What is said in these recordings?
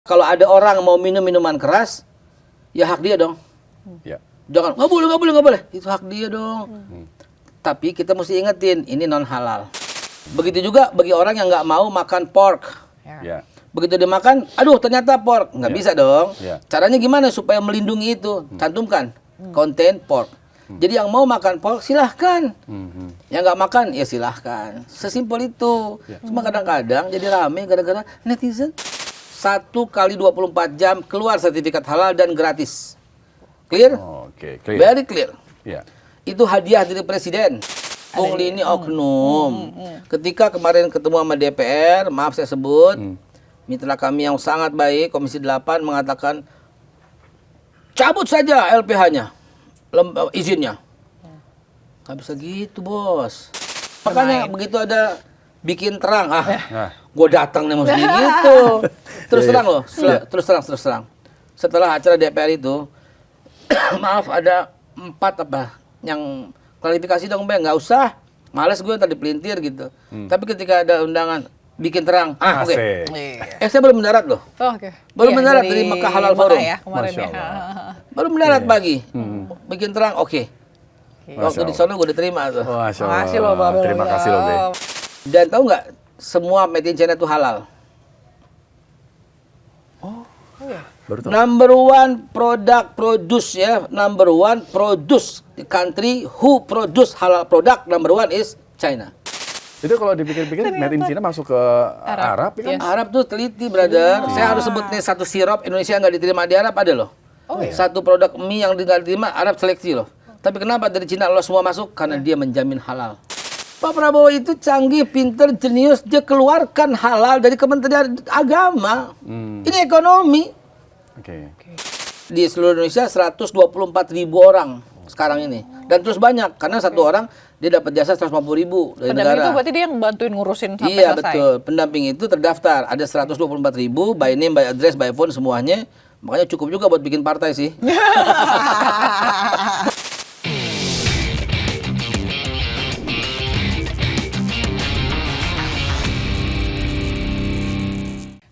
Kalau ada orang mau minum minuman keras, ya hak dia dong. Ya. Jangan, nggak boleh. Itu hak dia dong. Tapi kita mesti ingetin, ini non halal. Begitu juga bagi orang yang nggak mau makan pork. Ya. Begitu dia makan, aduh ternyata pork. Nggak bisa dong. Ya. Caranya gimana supaya melindungi itu? Cantumkan konten pork. Jadi yang mau makan pork silahkan. Yang nggak makan ya silahkan. Sesimpel itu. Cuma kadang-kadang jadi rame gara-gara netizen. 1 kali 24 jam keluar sertifikat halal dan gratis. Clear? Oke, clear. Very clear. Ya. Itu hadiah dari presiden. Pungli ini oknum. Ketika kemarin ketemu sama DPR, maaf saya sebut, mitra kami yang sangat baik, Komisi 8 mengatakan cabut saja LPH-nya, izinnya. Nggak bisa gitu, bos. Makanya begitu ada bikin terang, gue datang nih mesti gitu. Terus terang loh, terus terang. Setelah acara DPR itu, maaf ada 4 apa yang klarifikasi dong Bang, nggak usah. Males gue tadi pelintir gitu. Tapi ketika ada undangan bikin terang, oke. Saya belum mendarat loh. Oh, oke. Baru mendarat dari Mekah Halal Forum. Ya, kemarin Masya ya. Allah. Baru mendarat pagi. Bikin terang, oke. Waktu di Masya sana gue diterima tuh. Masya Allah. Makasih loh, Babel. Terima kasih loh, Be. Dan tahu nggak, semua made in China itu halal. Baru tahu. Number one produce country who produce halal product number one is China. Itu kalau dipikir-pikir made in China masuk ke Arab ya kan? Yes. Arab tuh teliti, brother. Saya harus sebut nih satu sirup Indonesia nggak diterima di Arab ada loh. Satu produk mie yang nggak diterima Arab seleksi loh. Tapi kenapa dari Cina lo semua masuk? Karena dia menjamin halal. Pak Prabowo itu canggih, pinter, jenius. Dia keluarkan halal dari Kementerian Agama. Ini ekonomi. Oke. Di seluruh Indonesia 124.000 orang sekarang ini. Dan terus banyak. Karena satu orang dia dapat jasa 150.000 dari Pendamping negara. itu berarti dia yang bantuin ngurusin sampai Iya selesai. betul. Pendamping itu terdaftar. Ada 124.000 by name, by address, by phone semuanya. Makanya cukup juga buat bikin partai sih.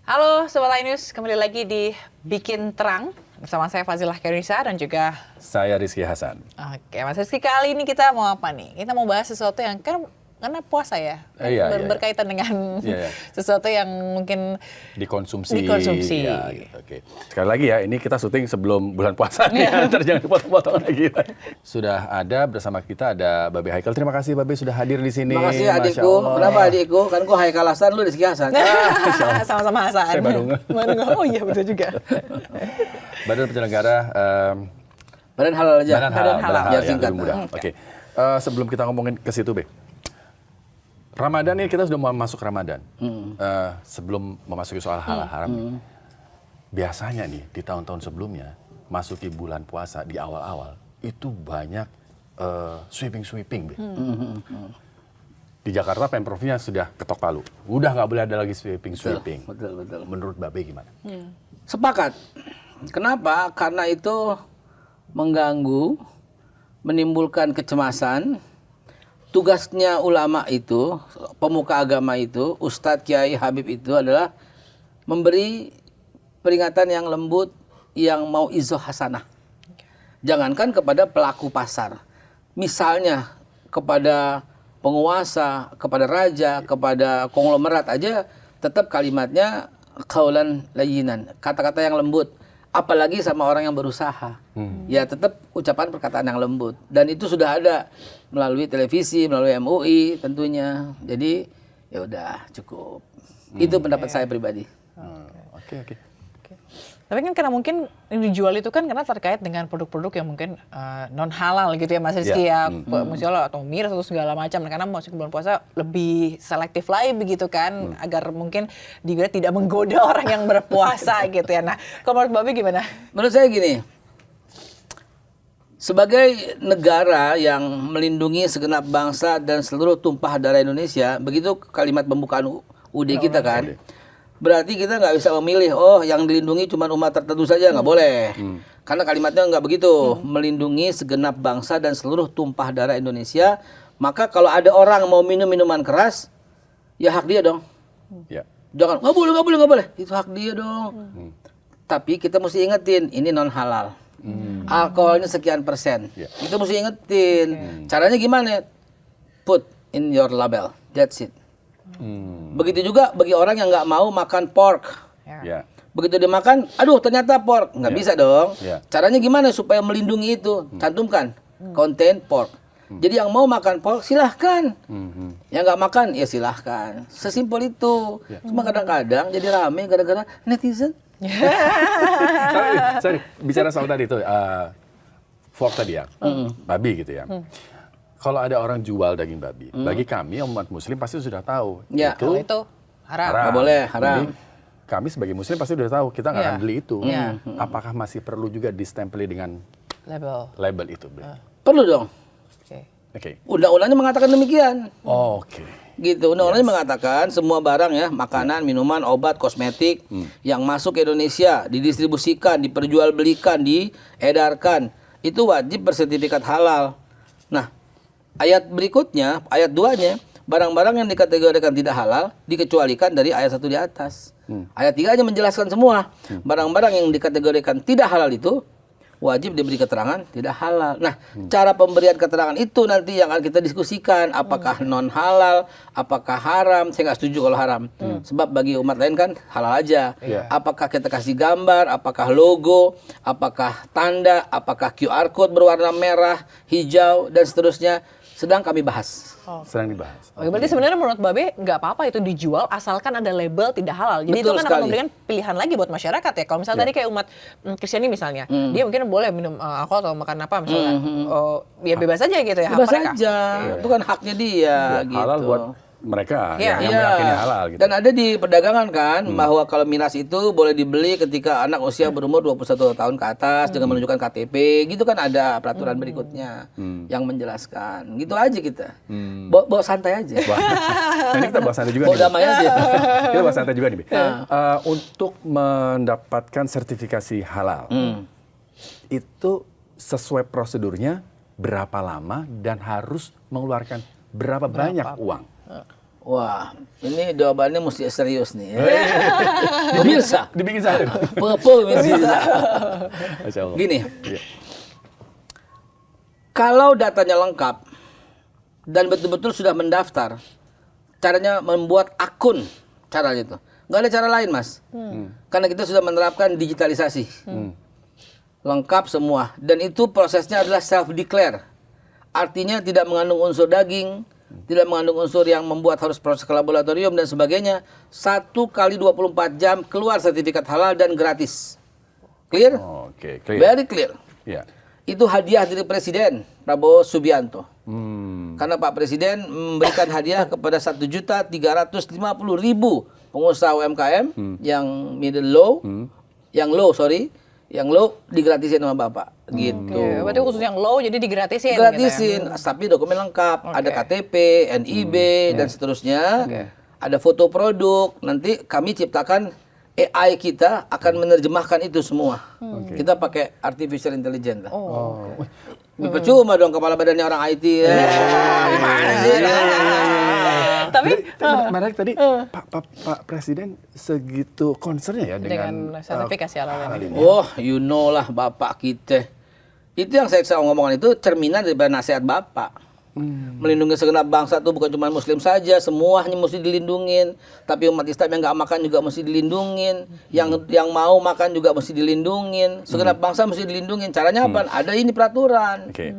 Halo Sobat Ainus, kembali lagi di Bikin Terang bersama saya Fazilah Kairunisa dan juga Saya Rizky Hasan. Oke, Mas Rizky, kali ini kita mau apa nih? Kita mau bahas sesuatu yang karena puasa ya, Iya. berkaitan dengan Iya. sesuatu yang mungkin Dikonsumsi. Dikonsumsi. Ya, gitu. Oke. Sekali lagi ya, ini kita syuting sebelum bulan puasa nih. Ntar jangan dipotong-potong lagi. Sudah ada bersama kita ada Babe Haikal. Terima kasih Babe sudah hadir di sini. Terima kasih Masya adikku. Allah. Kenapa adikku? Kan gua Haikal Hasan, lu Rizky Hasan. sama-sama Hasan. Saya baru nggak. Oh iya betul juga. Badan penyelenggara Badan halal aja. Badan halal, Biar ya, singkat. lebih mudah. Oke. Sebelum kita ngomongin ke situ, Be. Ramadan ini kita sudah mau masuk Ramadan. Sebelum memasuki soal halal haram. Biasanya nih di tahun-tahun sebelumnya masuki bulan puasa di awal-awal itu banyak sweeping, Be. Di Jakarta Pemprovnya sudah ketok palu. Udah nggak boleh ada lagi sweeping. Betul. Menurut Babe gimana? Sepakat. Kenapa? Karena itu mengganggu, menimbulkan kecemasan. Tugasnya ulama itu, pemuka agama itu, Ustadz, Kiai, Habib itu adalah memberi peringatan yang lembut, yang mau izoh hasanah. Jangankan kepada pelaku pasar. Misalnya kepada penguasa, kepada raja, kepada konglomerat aja, tetap kalimatnya qaulan layyinan, kata-kata yang lembut. Apalagi sama orang yang berusaha, ya tetap ucapan perkataan yang lembut. Dan itu sudah ada melalui televisi, melalui MUI tentunya. Jadi ya udah cukup. Itu pendapat saya pribadi. Oke. Tapi kan karena mungkin yang dijual itu kan karena terkait dengan produk-produk yang mungkin non halal gitu ya Mas Rizky ya, misalnya atau miras atau segala macam. Karena masuk bulan puasa lebih selektif lagi begitu kan, agar mungkin juga tidak menggoda orang yang berpuasa gitu ya. Nah, kalau menurut Babe gimana? Menurut saya gini, sebagai negara yang melindungi segenap bangsa dan seluruh tumpah darah Indonesia, begitu kalimat pembukaan UUD kita kan. Berarti kita nggak bisa memilih, yang dilindungi cuma umat tertentu saja, nggak boleh. Karena kalimatnya nggak begitu, melindungi segenap bangsa dan seluruh tumpah darah Indonesia. Maka kalau ada orang mau minum minuman keras, ya hak dia dong. Ya. Jangan, nggak boleh. Itu hak dia dong. Tapi kita mesti ingetin, ini non halal. Alkoholnya sekian persen. Kita mesti ingetin. Caranya gimana? Put in your label. That's it. Begitu juga bagi orang yang nggak mau makan pork. Ya. Begitu dia makan, aduh ternyata pork. Nggak bisa dong. Caranya gimana supaya melindungi itu? Cantumkan konten pork. Jadi yang mau makan pork silahkan. Yang nggak makan ya silahkan. Sesimpel itu. Cuma kadang-kadang jadi rame gara-gara netizen. Sorry, bicara soal tadi itu, pork tadi ya, babi gitu ya. Kalau ada orang jual daging babi, bagi kami umat muslim pasti sudah tahu. Ya. Itu haram. Nggak boleh, haram. Jadi, kami sebagai muslim pasti sudah tahu, kita nggak Ya. akan beli itu. Ya. Apakah masih perlu juga distempeli dengan label itu? Perlu dong. Oke. Undang-undangnya mengatakan demikian. Oke. Gitu. Undang-undangnya mengatakan semua barang ya, makanan, minuman, obat, kosmetik yang masuk ke Indonesia, didistribusikan, diperjualbelikan, diedarkan, itu wajib bersertifikat halal. Nah, ayat berikutnya, ayat 2-nya, barang-barang yang dikategorikan tidak halal dikecualikan dari ayat 1 di atas. Ayat 3-nya menjelaskan semua. Barang-barang yang dikategorikan tidak halal itu wajib diberi keterangan tidak halal. Nah, cara pemberian keterangan itu nanti yang akan kita diskusikan. Apakah non halal, apakah haram? Saya nggak setuju kalau haram. Sebab bagi umat lain kan halal aja. Apakah kita kasih gambar, apakah logo, apakah tanda, apakah QR code berwarna merah, hijau, dan seterusnya. Sedang kami bahas. Sedang dibahas. Oke, berarti sebenarnya menurut Babe nggak apa-apa itu dijual asalkan ada label tidak halal. Jadi Betul itu kan akan sekali. memberikan pilihan lagi buat masyarakat ya. Kalau misalnya tadi kayak umat Kristiani misalnya, dia mungkin boleh minum alkohol atau makan apa misalnya, ya bebas aja gitu ya hak Bebas mereka. aja. Itu kan haknya dia. Gitu. Halal buat mereka Iya. yang meyakini halal gitu. Dan ada di perdagangan kan bahwa kalau miras itu boleh dibeli ketika anak usia berumur 21 tahun ke atas dengan menunjukkan KTP. Gitu kan ada peraturan berikutnya yang menjelaskan. Gitu aja kita. Bawa santai aja. Nah, ini kita bahas santai juga Bawa nih. damai aja. Kita bahas santai juga nih. Bi. Untuk mendapatkan sertifikasi halal, itu sesuai prosedurnya berapa lama dan harus mengeluarkan berapa banyak uang? Wah, ini jawabannya mesti serius nih. Ya. Pemirsa, Dibikin satu. pemirsa. Masya Allah. Gini, kalau datanya lengkap dan betul-betul sudah mendaftar, caranya membuat akun, caranya itu. Nggak ada cara lain, Mas. Karena kita sudah menerapkan digitalisasi. Lengkap semua. Dan itu prosesnya adalah self-declare. Artinya tidak mengandung unsur daging, tidak mengandung unsur yang membuat harus proses ke laboratorium dan sebagainya. 1 kali 24 jam keluar sertifikat halal dan gratis. Clear? Oke, clear. Very clear. Ya. Itu hadiah dari Presiden Prabowo Subianto. Karena Pak Presiden memberikan hadiah kepada 1.350.000 pengusaha UMKM yang middle low, yang low digratisin sama Bapak. Gitu. Oke, berarti khusus yang low jadi digratisin. Gratisin, Gitu ya. tapi dokumen lengkap, ada KTP, NIB dan seterusnya. Ada foto produk. Nanti kami ciptakan AI kita akan menerjemahkan itu semua. Kita pakai artificial intelligence lah. Percuma dong kepala badannya orang IT. Gimana sih? Tapi Menarik tadi Pak Presiden segitu concernnya ya dengan sertifikasi halal ini. Oh, you know lah Bapak kita. Itu yang saya ngomongkan itu cerminan daripada nasihat Bapak. Melindungi segenap bangsa itu bukan cuma Muslim saja, semuanya mesti dilindungin. Tapi umat Islam yang nggak makan juga mesti dilindungin. Yang mau makan juga mesti dilindungin. Segenap bangsa mesti dilindungin. Caranya apa? Ada ini peraturan. Oke.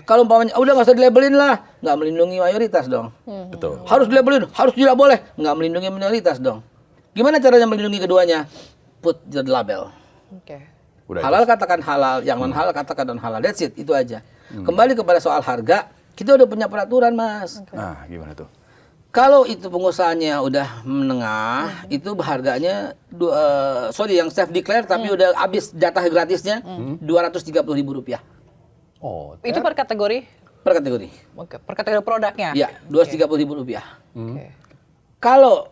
Kalau umpamanya udah nggak usah dilabelin lah, nggak melindungi mayoritas dong. Betul. Harus dilabelin, harus tidak boleh, nggak melindungi minoritas dong. Gimana caranya melindungi keduanya? Put the label. Oke. Udah Halal katakan halal, yang non halal katakan non halal. That's it, itu aja. Kembali kepada soal harga, kita udah punya peraturan, Mas. Nah, gimana tuh? Kalau itu pengusahanya udah menengah, itu harganya yang self declare tapi udah habis jatah gratisnya Rp230.000. Oh, Itu per kategori? Per kategori. Oke, per kategori produknya? Ya, Rp230.000. Oke. Kalau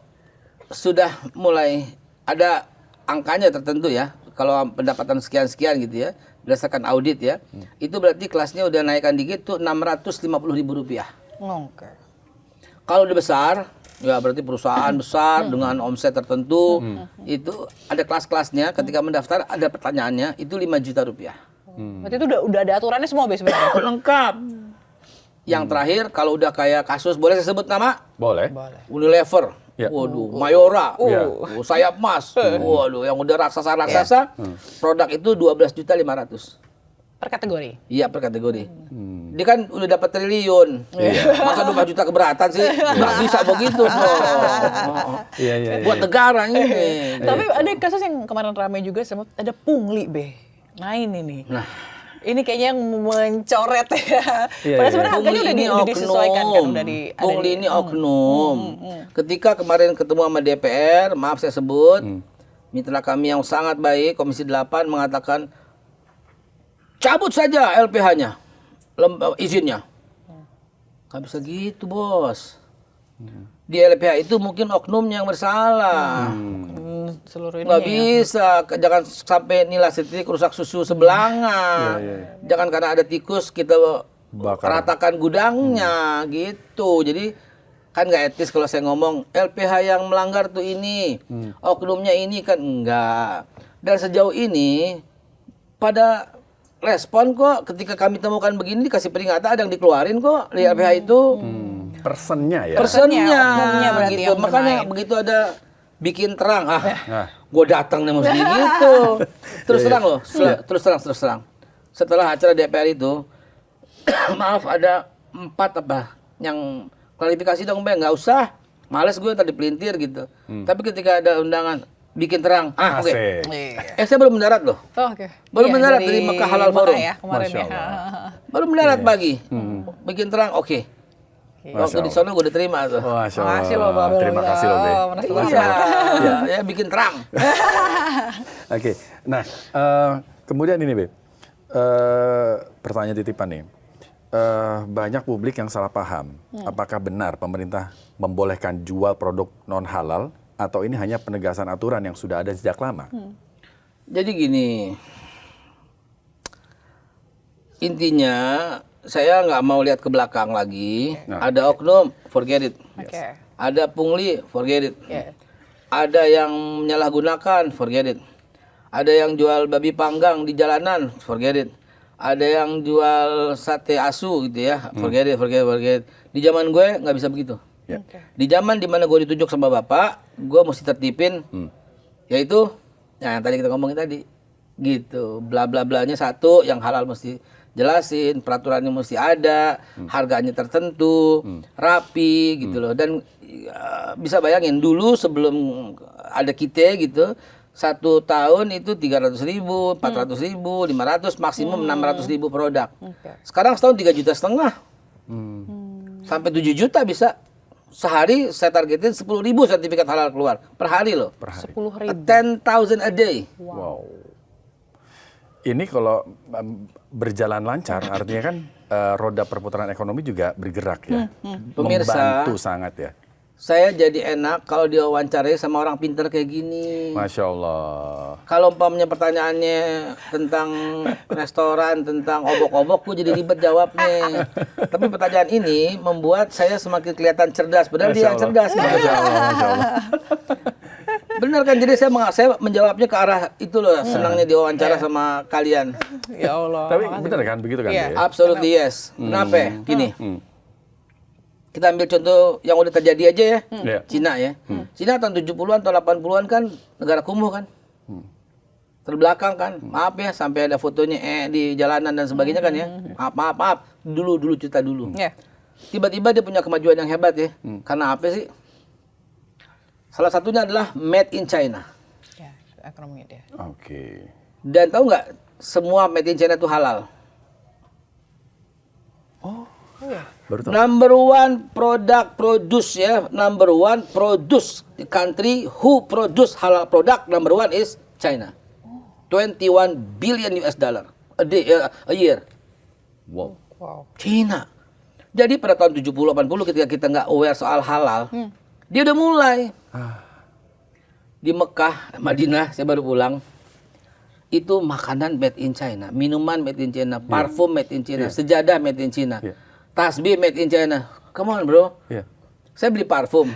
sudah mulai ada angkanya tertentu ya, kalau pendapatan sekian-sekian gitu ya, berdasarkan audit ya, itu berarti kelasnya udah naikkan dikit tuh Rp650.000. Oke. Kalau udah besar, ya berarti perusahaan besar dengan omset tertentu, itu ada kelas-kelasnya. Ketika mendaftar ada pertanyaannya, itu 5 juta rupiah. Berarti itu udah ada aturannya semua sebenarnya. Lengkap. Yang terakhir, kalau udah kayak kasus, boleh saya sebut nama? Boleh. Unilever. Ya. Waduh, Mayora. Ya. Sayap Mas. Waduh, yang udah raksasa-raksasa. Produk itu 12.500.000. Per kategori. Iya, per kategori. Dia kan udah dapat triliun. Masa 12 juta keberatan sih? Nggak bisa begitu dong. Iya. Buat negara ini. Tapi ada kasus yang kemarin ramai juga sama ada pungli main ini. Nah, ini kayaknya yang mencoret ya. Iya, Padahal iya. sebenarnya harganya udah disesuaikan kan, udah ada Pungli ini oknum. Ketika kemarin ketemu sama DPR, maaf saya sebut, mitra kami yang sangat baik, Komisi 8 mengatakan cabut saja LPH-nya, izinnya. Nggak bisa gitu, Bos. Di LPH itu mungkin oknumnya yang bersalah. seluruh ini. Nggak bisa, jangan sampai nilai titik rusak susu sebelanga. Jangan karena ada tikus kita Bakar. ratakan gudangnya gitu. Jadi kan nggak etis kalau saya ngomong LPH yang melanggar tuh ini, oknumnya ini kan enggak. Dan sejauh ini pada respon kok ketika kami temukan begini dikasih peringatan, ada yang dikeluarin kok di LPH itu. Persennya ya. Oknumnya Persennya berarti gitu. yang Makanya bermain. begitu ada bikin terang, Nah. gue datang nih mesti gitu. Terus terang loh, terus terang. Setelah acara DPR itu, maaf ada 4 apa yang klarifikasi dong Bang, nggak usah. Males gue tadi pelintir gitu. Tapi ketika ada undangan bikin terang, oke. Asik. Iya. Saya baru mendarat loh. Oh, oke. Baru Iya, mendarat dari Mekah Halal Mekah Forum. ya, kemarin Masya ya. Allah. Baru mendarat pagi. Bikin terang, oke. Masya Waktu di sana gue diterima tuh. Masya Makasih loh, Bang. Terima kasih loh, Be. Iya, ya bikin terang. Oke. Nah, kemudian ini, Be. Pertanyaan titipan nih. Banyak publik yang salah paham. Apakah benar pemerintah membolehkan jual produk non halal atau ini hanya penegasan aturan yang sudah ada sejak lama? Jadi gini, intinya saya nggak mau lihat ke belakang lagi. Nah. Ada oknum, forget it. Oke. Ada pungli, forget it. Iya. Ada yang menyalahgunakan, forget it. Ada yang jual babi panggang di jalanan, forget it. Ada yang jual sate asu gitu ya, forget it. Di zaman gue nggak bisa begitu. Ya. Di zaman dimana gue ditunjuk sama bapak, gue mesti tertipin, yaitu yang tadi kita ngomongin tadi, gitu. Bla bla blanya satu, yang halal mesti jelasin, peraturannya mesti ada, harganya tertentu, rapi gitu loh. Dan bisa bayangin dulu sebelum ada kita gitu, 1 tahun itu 300.000, 400.000, 500, maksimum 600.000 produk. Sekarang setahun 3,5 juta. Sampai 7 juta bisa. Sehari saya targetin 10.000 sertifikat halal keluar per hari loh. 10.000. 10,000 a day. Wow. Ini kalau berjalan lancar, artinya kan roda perputaran ekonomi juga bergerak ya. Pemirsa, membantu sangat ya. Saya jadi enak kalau diwawancarai sama orang pintar kayak gini. Masya Allah. Kalau umpamanya pertanyaannya tentang restoran, tentang obok-obok, gue jadi ribet jawabnya. Tapi pertanyaan ini membuat saya semakin kelihatan cerdas. Padahal dia yang cerdas. Gitu. Masya Allah, Masya Allah. Benar kan? Jadi saya menjawabnya ke arah itu loh. Senangnya diwawancara sama kalian. Ya Allah. Tapi makasih. benar kan begitu kan? Iya. Be? Absolutely yes. Kenapa? Gini. Kita ambil contoh yang udah terjadi aja ya. Iya. Cina ya. Cina tahun 70-an atau 80-an kan negara kumuh kan. Terbelakang kan. Maaf ya sampai ada fotonya di jalanan dan sebagainya kan ya. Maaf. Dulu cerita dulu. Iya. Tiba-tiba dia punya kemajuan yang hebat ya. Karena apa sih? Salah satunya adalah made in China. Ya, ekonomi dia. Oke. Dan tahu nggak semua made in China itu halal. Baru tahu. Number one produce ya, number one produce the country who produce halal product number one is China. 21 billion US dollar a day a year. Wow. Wow. China. Jadi pada tahun 70-80 ketika kita nggak aware soal halal, dia udah mulai. Di Mekah, Madinah, saya baru pulang. Itu makanan made in China, minuman made in China, parfum made in China, sejadah made in China. Yeah. Tasbih made in China. Come on bro. Iya. Saya beli parfum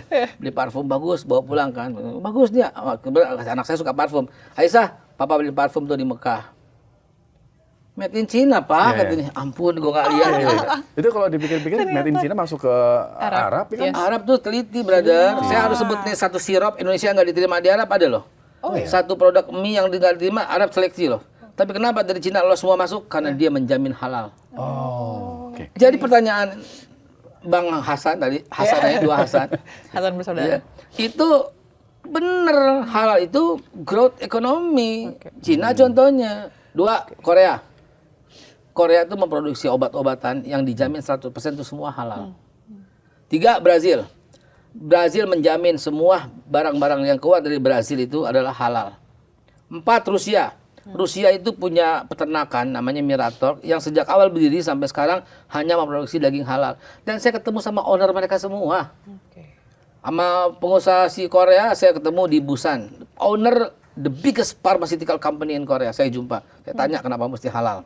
bagus, bawa pulang kan. Bagus dia. Anak saya suka parfum. Aisyah, papa beli parfum tuh di Mekah. Made in China, Pak, katanya. Ampun, gue gak lihat. Itu kalau dipikir-pikir, made in China masuk ke Arab, kan? Arab tuh teliti, brother. Saya harus sebut nih satu sirup Indonesia nggak diterima di Arab ada loh. Satu produk mie yang nggak diterima Arab seleksi loh. Tapi kenapa dari Cina lo semua masuk? Karena dia menjamin halal. Oke. Jadi pertanyaan Bang Hasan tadi, Hasannya dua Hasan. Hasan bersaudara. Itu bener, halal itu growth ekonomi. Cina contohnya. Dua, Korea. Korea itu memproduksi obat-obatan yang dijamin 100% itu semua halal. Tiga, Brazil. Brazil menjamin semua barang-barang yang keluar dari Brazil itu adalah halal. Empat, Rusia. Rusia itu punya peternakan namanya Mirator yang sejak awal berdiri sampai sekarang hanya memproduksi daging halal. Dan saya ketemu sama owner mereka semua. Sama pengusaha si Korea saya ketemu di Busan. Owner the biggest pharmaceutical company in Korea saya jumpa. Saya tanya kenapa mesti halal.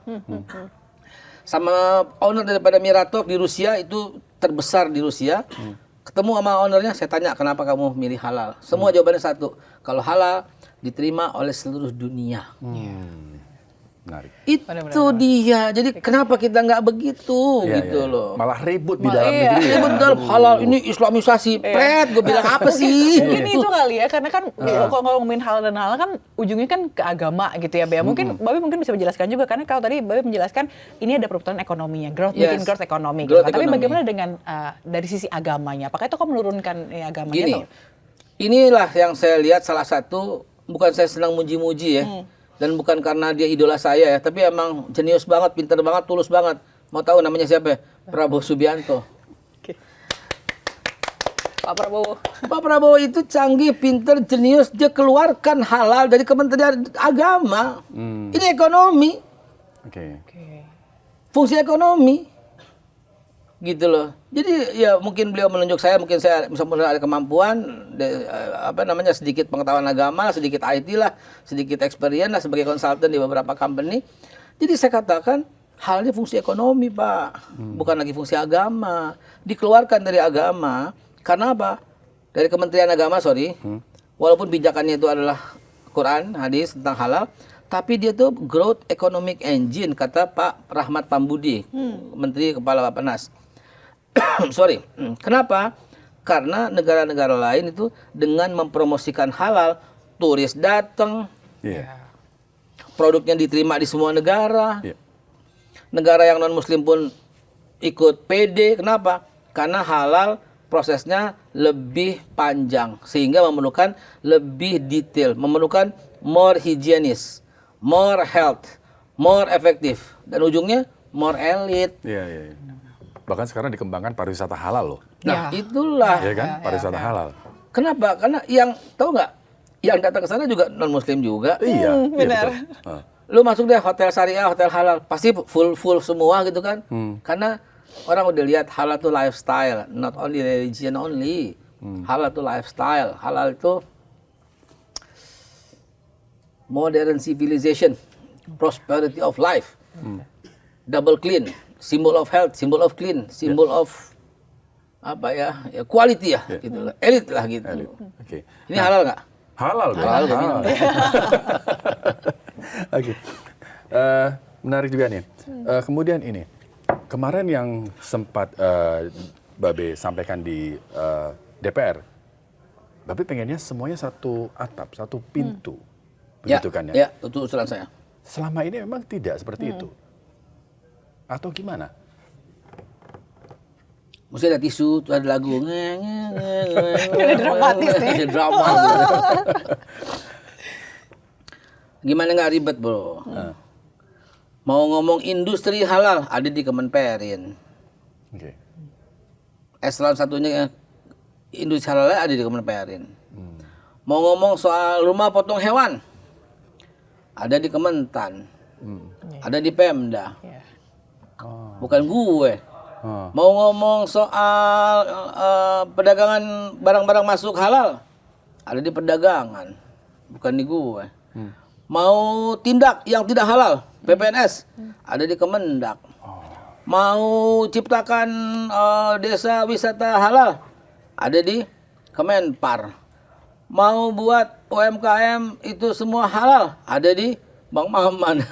Sama owner daripada Mirator di Rusia itu terbesar di Rusia. Ketemu sama ownernya, saya tanya kenapa kamu milih halal. Semua jawabannya satu, kalau halal diterima oleh seluruh dunia. Menarik. Itu dia. Jadi kenapa kita nggak begitu gitu loh? Malah ribut di dalam negeri. Ribut dalam halal ini islamisasi. Pret, gue bilang apa sih? Mungkin itu kali ya, karena kan kalau ngomongin halal dan halal kan ujungnya kan ke agama gitu ya, Bea. Mungkin Babe mungkin bisa menjelaskan juga, karena kalau tadi Babe menjelaskan ini ada perputaran ekonominya, growth bikin growth ekonomi. Gitu. Tapi bagaimana dengan dari sisi agamanya? Apakah itu kok menurunkan agamanya? Gini, inilah yang saya lihat salah satu, bukan saya senang muji-muji ya. Dan bukan karena dia idola saya ya, tapi emang jenius banget, pintar banget, tulus banget. Mau tahu namanya siapa? Prabowo Subianto. Pak Prabowo. Pak Prabowo itu canggih, pintar, jenius. Dia keluarkan halal dari Kementerian Agama. Ini ekonomi. Fungsi ekonomi. Gitu loh. Jadi ya mungkin beliau menunjuk saya, mungkin saya ada kemampuan, sedikit pengetahuan agama, sedikit IT lah, sedikit experience lah sebagai konsultan di beberapa company. Jadi saya katakan hal ini fungsi ekonomi, Pak, bukan lagi fungsi agama. Dikeluarkan dari agama karena apa? Dari Kementerian Agama, walaupun pijakannya itu adalah Quran, hadis tentang halal, tapi dia tuh growth economic engine kata Pak Rahmat Pambudi, Menteri Kepala Bappenas. Kenapa? Karena negara-negara lain itu dengan mempromosikan halal, turis datang, produknya diterima di semua negara. Negara yang non-muslim pun ikut pede. Kenapa? Karena halal prosesnya lebih panjang, sehingga memerlukan lebih detail, memerlukan more hygienis, more health, more efektif, dan ujungnya more elite. Bahkan sekarang dikembangkan pariwisata halal loh. Nah, itulah. Ya kan? Pariwisata halal. Kenapa? Karena yang tahu nggak, yang datang ke sana juga non muslim juga. Iya, benar. Betul. Lu masuk deh hotel syariah, hotel halal, pasti full semua gitu kan? Karena orang udah lihat halal itu lifestyle, not only religion only. Halal itu lifestyle. Halal itu modern civilization, prosperity of life, double clean. Symbol of health, symbol of clean, symbol of quality ya, gitu lah, elit lah gitu. Ini halal nggak? Halal, halal. Oke, menarik juga nih. Kemudian ini, kemarin yang sempat Babe sampaikan di DPR, Babe pengennya semuanya satu atap, satu pintu, begitu kan ya? Ya, itu usulan saya. Selama ini memang tidak seperti itu. Atau gimana? Mesti ada tisu, tuh ada lagu. Ini dramatis nih. Drama. Gimana nggak ribet, bro? Mau ngomong industri halal, ada di Kemenperin. Eselon satunya industri halal ada di Kemenperin. Mau ngomong soal rumah potong hewan, ada di Kementan. Ada di Pemda. Bukan gue. Mau ngomong soal perdagangan barang-barang masuk halal, ada di perdagangan, bukan di gue. Mau tindak yang tidak halal, PPNS, ada di Kemendak. Mau ciptakan desa wisata halal, ada di Kemenpar. Mau buat UMKM itu semua halal, ada di Bang Maman.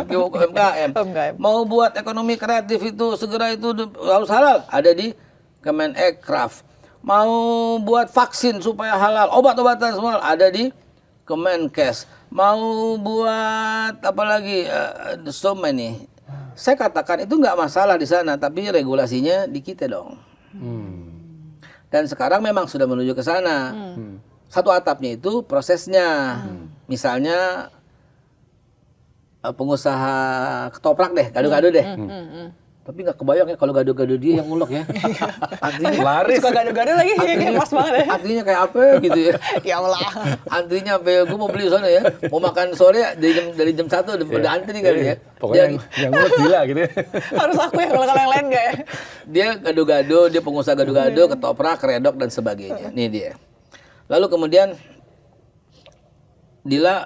UMKM. Mau buat ekonomi kreatif itu segera itu harus halal, ada di Kemenekraf. Mau buat vaksin supaya halal, obat-obatan semua ada di Kemenkes. Mau buat apa lagi, so many. Saya katakan itu nggak masalah di sana, tapi regulasinya di kita dong. Dan sekarang memang sudah menuju ke sana. Satu atapnya itu prosesnya. Misalnya pengusaha ketoprak deh, gado-gado deh. Tapi nggak kebayang ya kalau gado-gado dia yang ngulek ya. Artinya Laris. Suka gado-gado lagi, kayak pas banget ya. Antrinya kayak apa gitu ya. Ya Allah. Antrinya sampai gue mau beli sana ya. Mau makan sore dari jam 1 udah antri kali ya. Pokoknya yang ngulek gila gitu ya. Harus aku ya, kalau yang lain nggak ya? Dia gado-gado, dia pengusaha gado-gado, ketoprak, redok dan sebagainya. Nih dia. Lalu kemudian Dila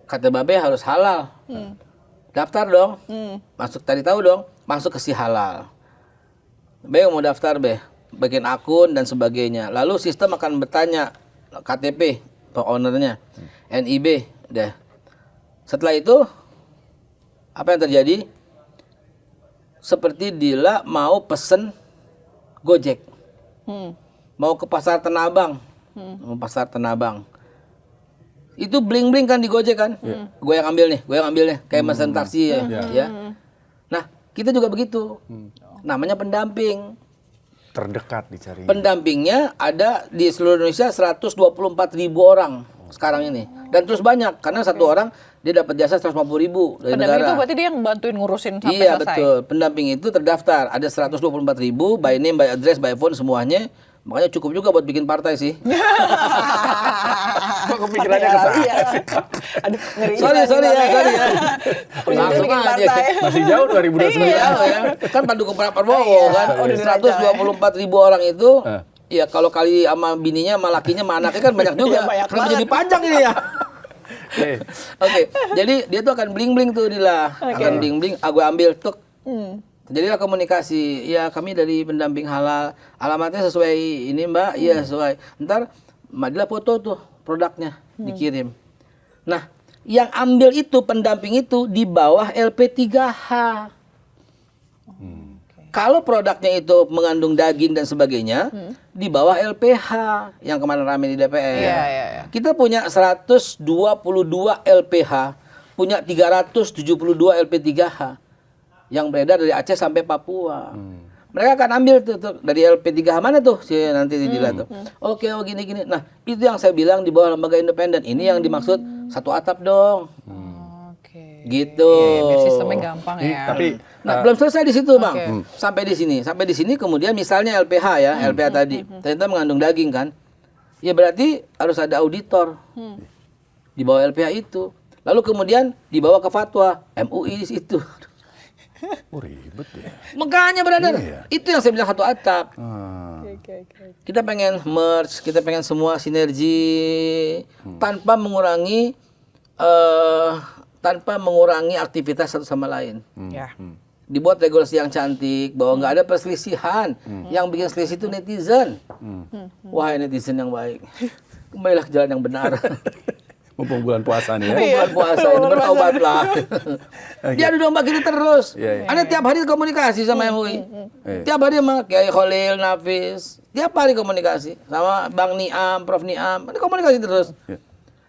kata Babe harus halal. Daftar dong. Masuk tadi tahu dong, masuk ke si halal. Be mau daftar Be, bikin akun dan sebagainya. Lalu sistem akan bertanya KTP ownernya, NIB deh. Setelah itu apa yang terjadi? Seperti Dila mau pesen Gojek. Mau ke pasar Tanah Abang. Itu bling-bling kan di Gojek kan? Gue yang ambil nih. Kayak mesen taksi ya. Nah, kita juga begitu. Namanya pendamping. Terdekat dicari. Pendampingnya ada di seluruh Indonesia 124.000 orang sekarang ini. Dan terus banyak, karena satu orang dia dapat jasa 150.000 dari Pendamping negara. itu berarti dia yang bantuin ngurusin sampai Iya selesai. betul, pendamping itu terdaftar. Ada 124.000 by name, by address, by phone semuanya. Makanya cukup juga buat bikin partai sih. Kok kepikirannya ke sana? Iya. Aduh, ngeri. sorry ya. Langsung bikin aja. partai. Masih jauh 2029. Iya ya. Kan Pandu ke Prabowo kan. Oh, udah 124.000 orang itu. Ya kalau kali sama bininya, sama lakinya, sama anaknya kan banyak juga. Iya, banyak Kenapa banget. jadi panjang ini ya? Oke, jadi dia tuh akan bling-bling tuh Dila. Akan bling-bling, gue ambil tuh. Jadilah komunikasi. Ya kami dari pendamping halal. Alamatnya sesuai ini Mbak. Iya sesuai. Ntar Mbak Dila foto tuh produknya dikirim. Nah, yang ambil itu pendamping itu di bawah LP3H. Kalau produknya itu mengandung daging dan sebagainya, di bawah LPH yang kemarin rame di DPR. Iya. Kita punya 122 LPH, punya 372 LP3H yang beredar dari Aceh sampai Papua. Mereka akan ambil tuh dari LP3H mana tuh si nanti dilihat tuh. Oke, gini. Nah, itu yang saya bilang di bawah lembaga independen. Ini yang dimaksud satu atap dong. Oke. Gitu. Iya, biar sistemnya gampang ya. Tapi Belum selesai di situ, Bang. Oke. Sampai di sini kemudian misalnya LPH ya, LPH tadi ternyata mengandung daging kan. Ya berarti harus ada auditor. Di bawah LPH itu. Lalu kemudian dibawa ke fatwa MUI di situ. ribet ya. Makanya brother, itu yang saya bilang satu atap. Oke. Kita pengen merge, kita pengen semua sinergi tanpa mengurangi aktivitas satu sama lain. Ya. Dibuat regulasi yang cantik bahwa nggak ada perselisihan. Yang bikin selisih itu netizen. Wahai netizen yang baik, kembalilah ke jalan yang benar. Mumpung bulan puasa nih ya. Bulan puasa ini bertaubatlah. Dia ada domba kita terus. Iya. Ada tiap hari komunikasi sama MUI. Tiap hari sama Kiai Khalil, Nafis. Tiap hari komunikasi sama Bang Niam, Prof Niam. Ada komunikasi terus.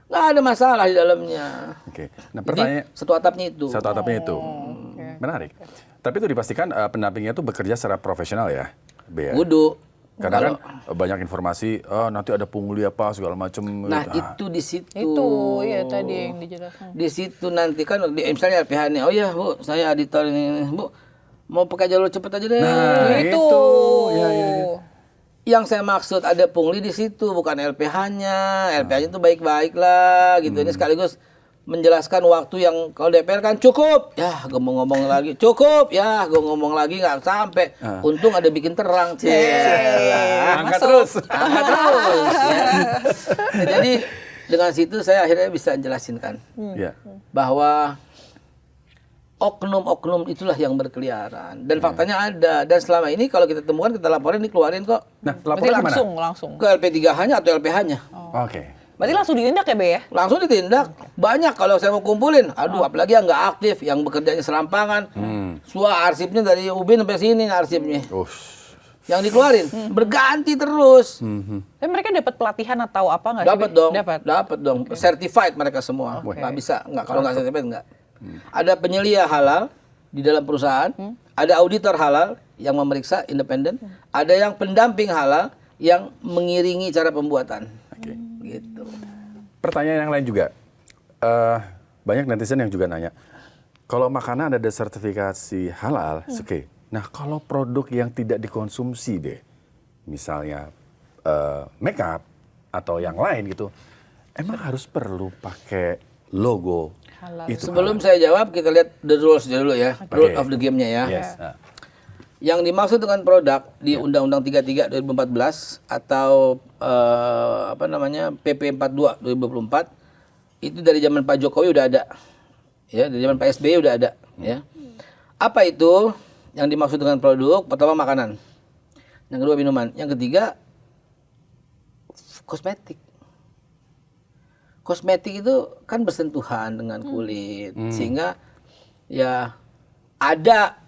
Nggak ada masalah di dalamnya. Oke. Nah, Jadi pertanyaan satu atapnya itu. satu atapnya itu. Menarik. Tapi itu dipastikan pendampingnya itu bekerja secara profesional ya, Bea. Wudu. Karena kan banyak informasi, nanti ada pungli apa segala macam. Nah itu di situ. Itu ya tadi yang dijelaskan. Di situ nanti kan misalnya LPH nih, oh ya Bu, saya editor ini, Bu, mau pakai jalur cepet aja deh. Nah, Itu. Ya. Yang saya maksud ada pungli di situ, bukan LPH-nya. LPH-nya itu baik-baik lah, gitu. Ini sekaligus menjelaskan waktu yang kalau DPR kan cukup. Ya, gue mau ngomong lagi. Cukup. Ya, gue ngomong lagi nggak sampai. Untung ada bikin terang. Angkat terus. Angkat terus. Ya. Jadi dengan situ saya akhirnya bisa jelasin kan Ya. bahwa oknum-oknum itulah yang berkeliaran. Dan faktanya ada. Dan selama ini kalau kita temukan, kita laporin, dikeluarin kok. Nah, Berarti laporan gimana? langsung. Ke LP3H-nya atau LPH-nya. Oke. Berarti langsung ditindak ya, Be ya? Langsung ditindak. Banyak kalau saya mau kumpulin. Aduh, apalagi yang nggak aktif, yang bekerjanya serampangan. Arsipnya dari Ubin sampai sini arsipnya. Yang dikeluarin. Berganti terus. Tapi mereka dapat pelatihan atau apa nggak sih? Dapat Be? dong. Dapat. Dapat dong. Certified mereka semua. Nggak bisa. Nggak. Kalau nggak certified, nggak. Ada penyelia halal di dalam perusahaan. Ada auditor halal yang memeriksa independen. Ada yang pendamping halal yang mengiringi cara pembuatan. Gitu. Pertanyaan yang lain juga. Banyak netizen yang juga nanya, kalau makanan ada sertifikasi halal, oke. Nah, kalau produk yang tidak dikonsumsi deh, misalnya make up atau yang lain gitu, emang harus perlu pakai logo Halal. itu? Sebelum saya jawab, kita lihat the rules dulu ya. Rule of the game-nya ya. Yes. Yang dimaksud dengan produk di Undang-Undang 33 2014 atau PP 42 2024 itu dari zaman Pak Jokowi udah ada. Ya, dari zaman Pak SBY udah ada, ya. Apa itu yang dimaksud dengan produk? Pertama makanan. Yang kedua minuman, yang ketiga kosmetik. Kosmetik itu kan bersentuhan dengan kulit, sehingga ya ada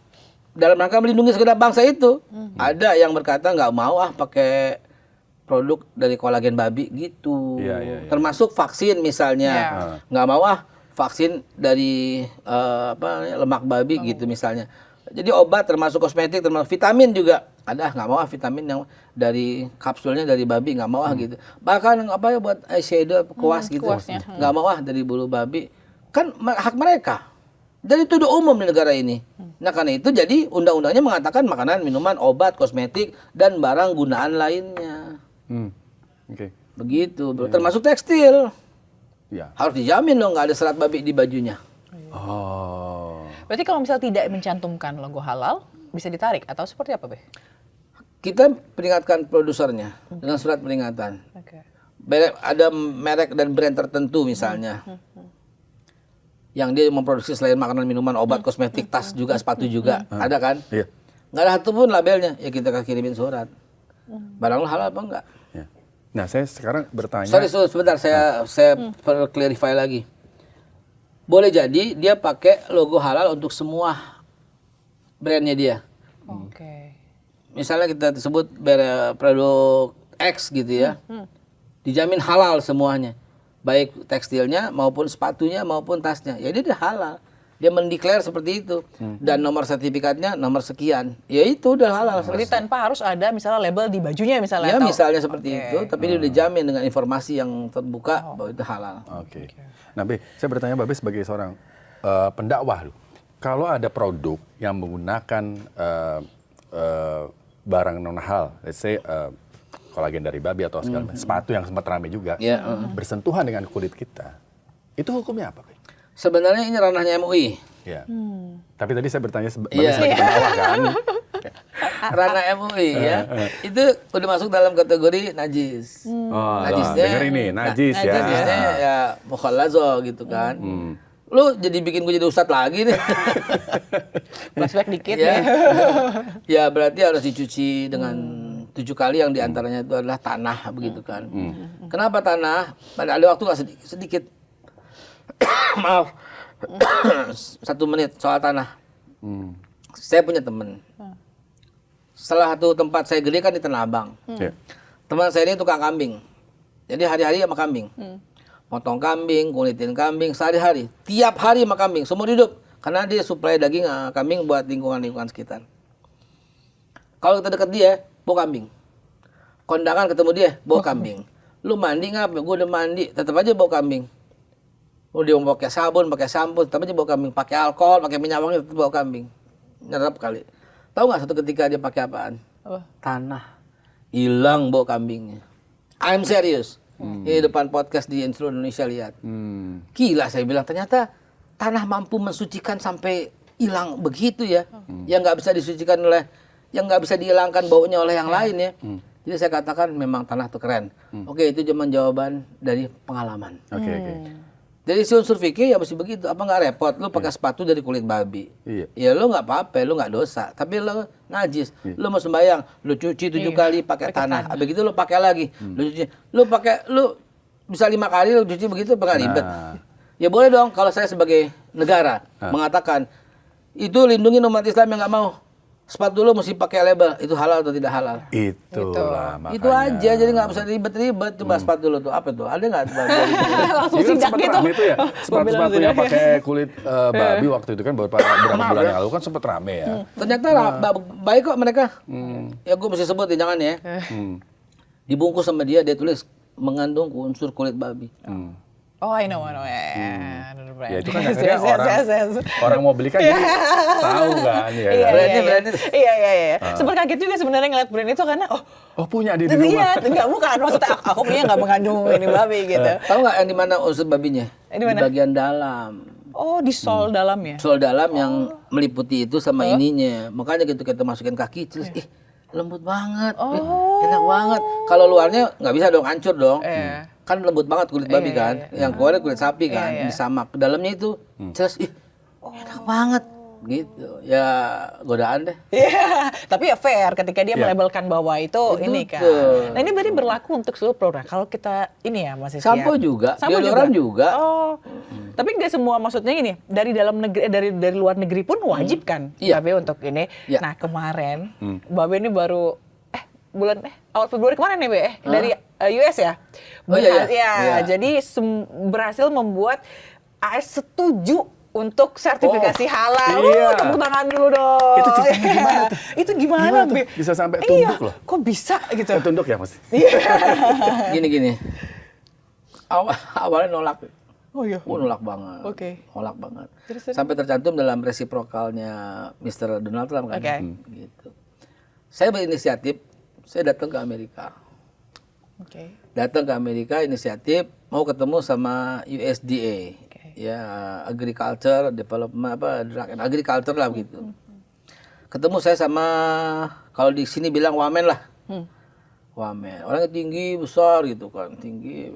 dalam rangka melindungi segenap bangsa itu. Ada yang berkata nggak mau pakai produk dari kolagen babi gitu. Iya. Termasuk vaksin misalnya, nggak mau vaksin dari lemak babi gitu misalnya. Jadi obat termasuk kosmetik termasuk vitamin juga ada, nggak mau vitamin yang dari kapsulnya dari babi, nggak mau gitu. Bahkan buat eyeshadow kuas gitu nggak mau dari bulu babi, kan hak mereka. Jadi itu udah umum di negara ini. Nah karena itu jadi undang-undangnya mengatakan makanan, minuman, obat, kosmetik dan barang gunaan lainnya. Oke. Begitu, termasuk tekstil. Ya. Harus dijamin dong nggak ada serat babi di bajunya. Oh. Berarti kalau misal tidak mencantumkan logo halal, bisa ditarik atau seperti apa, Be? Kita peringatkan produsernya dengan surat peringatan. Oke. Ada merek dan brand tertentu misalnya. Yang dia memproduksi selain makanan, minuman, obat, kosmetik, tas juga, sepatu juga. Ada kan? Iya. Nggak ada satu pun labelnya. Ya kita kirimin surat. Barang lo halal apa enggak? Ya. Nah, saya sekarang bertanya. Sorry, sebentar. Saya perlu clarify lagi. Boleh jadi dia pakai logo halal untuk semua brandnya dia. Oke. Misalnya kita sebut produk X gitu ya. Dijamin halal semuanya. Baik tekstilnya maupun sepatunya maupun tasnya. Ya dia udah halal. Dia mendeklar seperti itu. Dan nomor sertifikatnya nomor sekian. Ya itu udah halal. Berarti tanpa harus ada misalnya label di bajunya misalnya. Ya atau- misalnya seperti itu. Tapi dia udah jamin dengan informasi yang terbuka bahwa itu halal. Oke. Nah, Be, saya bertanya Babe sebagai seorang pendakwah loh. Kalau ada produk yang menggunakan barang non halal, let's say kolagen dari babi atau segala macam, sepatu yang sempat ramai juga, bersentuhan dengan kulit kita, itu hukumnya apa, Be? Sebenarnya ini ranahnya MUI. Ya. Tapi tadi saya bertanya Babe Iya. sebagai pendakwah kan. Ranah MUI ya. Itu udah masuk dalam kategori najis. Oh, Najisnya- denger ini, najis ya. Najisnya ya mukhallazo gitu kan. Lu jadi bikin gue jadi ustadz lagi nih. Flashback dikit ya. ya. Ya berarti harus dicuci dengan 7 kali yang diantaranya itu adalah tanah begitu kan. Kenapa tanah? Pada ada waktu nggak sedikit. Maaf. 1 menit soal tanah. Saya punya temen. Salah satu tempat saya gede kan di Tanah Abang. Ya. Teman saya ini tukang kambing. Jadi hari-hari sama kambing. Potong kambing, kulitin kambing, sehari-hari. Tiap hari sama kambing, seumur hidup. Karena dia suplai daging kambing buat lingkungan-lingkungan sekitar. Kalau kita deket dia, bawa kambing. Kondangan ketemu dia, bawa kambing. Lu mandi nggak? Gue udah mandi, tetap aja bawa kambing. Lu dia mau pakai sabun, pakai sampo, tetap aja bawa kambing. Pakai alkohol, pakai minyak wangi, tetap bawa kambing. Nyerap kali. Tahu nggak satu ketika dia pakai apaan? Apa? Tanah. Hilang bau kambingnya. I'm serious. Ini depan podcast di seluruh Indonesia lihat. Gila saya bilang, ternyata tanah mampu mensucikan sampai hilang begitu ya. Yang nggak bisa disucikan oleh, yang nggak bisa dihilangkan baunya oleh yang lain ya. Jadi saya katakan memang tanah itu keren. Oke, itu cuma jawaban dari pengalaman. Oke. Dari si unsur fikih ya mesti begitu. Apa nggak repot? Lu pakai sepatu dari kulit babi. Iya. Ya lu nggak apa-apa, lu nggak dosa. Tapi lu najis. Lu mau sembayang, lu cuci 7 kali pakai tanah. Habis gitu lu pakai lagi. Lu cuci. Lu bisa 5 kali lu cuci begitu apa nggak ribet? Ya boleh dong kalau saya sebagai negara mengatakan itu lindungi umat Islam yang nggak mau. Sepatu dulu mesti pakai label, itu halal atau tidak halal. Itulah makanya. Itu aja, jadi nggak usah ribet-ribet. Coba sepatu dulu tuh, apa tuh? Ada nggak? Langsung Ini kan sidak sempat gitu. rame itu ya, sepatu yang pakai kulit babi waktu itu kan beberapa bulan yang lalu kan sempat rame ya. Ternyata baik kok mereka. Ya gue mesti sebutin, jangan ya. Dibungkus sama dia tulis mengandung unsur kulit babi. Oh, I know. Ya itu kan akhirnya orang mau beli kan jadi tahu kan ya. Brandnya. Iya. Sempat kaget juga sebenarnya ngeliat brand itu karena Oh punya di rumah. iya, enggak bukan maksudnya aku punya nggak mengandung ini babi gitu. Tahu nggak yang di mana unsur babinya? Di mana? Bagian dalam. Oh, di sol dalamnya. Sol dalam yang meliputi itu sama ininya. Makanya gitu kita masukin kaki terus lembut banget. Enak banget. Kalau luarnya nggak bisa dong, hancur dong. Kan lembut banget kulit babi kan. Yang keluarnya kulit sapi kan, disamak. Dalamnya itu terus enak banget gitu. Ya godaan deh. Iya, tapi ya fair ketika dia melabelkan bahwa itu ini kan. tuh. Nah, ini berarti berlaku untuk seluruh produk. Kalau kita ini ya Mas Rizky. Sampo juga, deodoran juga. Oh. Tapi nggak semua, maksudnya ini dari dalam negeri dari luar negeri pun wajib kan Iya. Babe untuk ini. Iya. Nah, kemarin Babe ini baru bulan awal Februari kemarin nih Be, dari US ya. Oh, iya. Iya. Jadi berhasil membuat AS setuju untuk sertifikasi halal. Iya. Tepuk tangan dulu dong. Itu ceritanya gimana tuh? Itu gimana, Gimana tuh? Be? Bisa sampai tunduk loh. Kok bisa gitu? Tunduk ya Mas? Gini. Awalnya nolak. Oh iya. Nolak banget. Oke. Nolak banget. Terus? Sampai tercantum dalam resiprokalnya Mr. Donald Trump kan. Oke. Gitu. Saya berinisiatif, saya datang ke Amerika. Oke. Datang ke Amerika inisiatif mau ketemu sama USDA. Ya, agriculture development drug and agriculture lah gitu. Ketemu saya sama, kalau di sini bilang wamen lah. Wamen, orangnya tinggi, besar gitu kan, tinggi.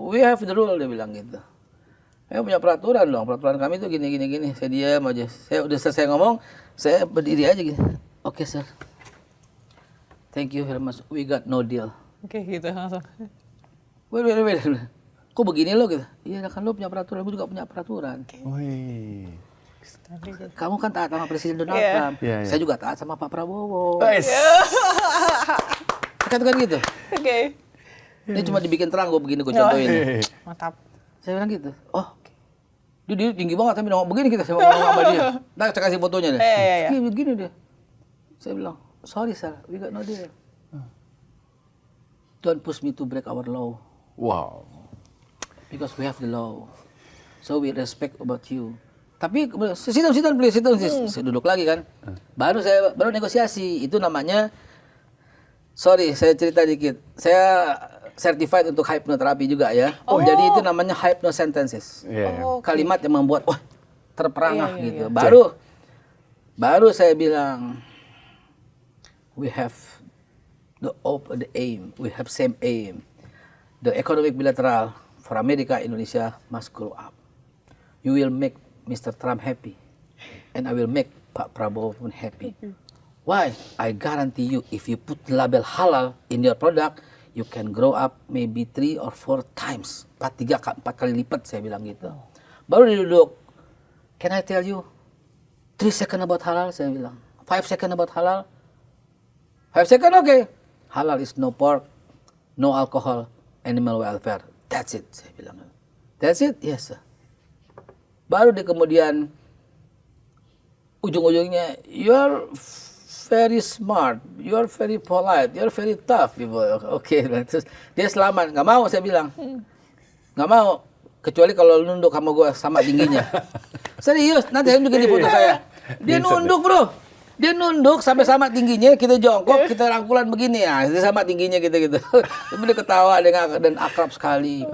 We have the rule, dia bilang gitu. Saya punya peraturan dong, peraturan kami tuh gini. Saya diam aja. Saya udah selesai ngomong, saya berdiri aja gini. Oke, sir. Thank you very much. We got no deal. Oke, gitu langsung. Wait. Kok begini lo gitu? Iya kan lo punya peraturan, gue juga punya peraturan. Wih. Kamu kan taat sama Presiden Donald Iya. Trump. Iya. Saya juga taat sama Pak Prabowo. Guys. Kan gitu. Oke. Ini cuma dibikin terang gue begini, gue contohin. Mantap. Saya bilang gitu. Oh, dia tinggi banget tapi ngomong begini kita sama dia. Nah, saya kasih fotonya deh. Iya. Begini dia. Saya bilang, sorry sir, we got no deal. Don't push me to break our law. Wow. Because we have the law. So we respect about you. Tapi sit down please. Saya duduk lagi kan. Baru negosiasi. Itu namanya, sorry saya cerita dikit. Saya certified untuk hypnoterapi juga ya. Jadi itu namanya hypnosentences. Yeah. Kalimat yang membuat terperangah gitu. Baru saya bilang, we have the aim, we have same aim. The economic bilateral for America, Indonesia must grow up. You will make Mr. Trump happy, and I will make Pak Prabowo pun happy. Why? I guarantee you, if you put label halal in your product, you can grow up maybe 3 or 4 times, 4 kali lipat, saya bilang gitu. Baru dia duduk. Can I tell you 3 seconds about halal? Saya bilang. 5 seconds about halal? 5 seconds, okay. Halal is no pork, no alcohol, animal welfare. That's it, saya bilang. That's it? Yes, sir. Baru di kemudian ujung-ujungnya, you're very smart, you're very polite, you're very tough. Oke, terus dia selamat. Nggak mau, saya bilang. Nggak mau. Kecuali kalau lu nunduk sama gue sama tingginya. Serius, nanti saya tunjukin di foto saya. Dia nunduk bro. Dia nunduk sampai sama tingginya, kita jongkok, kita rangkulan begini ya, dia sama tingginya gitu. Tapi dia ketawa dan akrab sekali.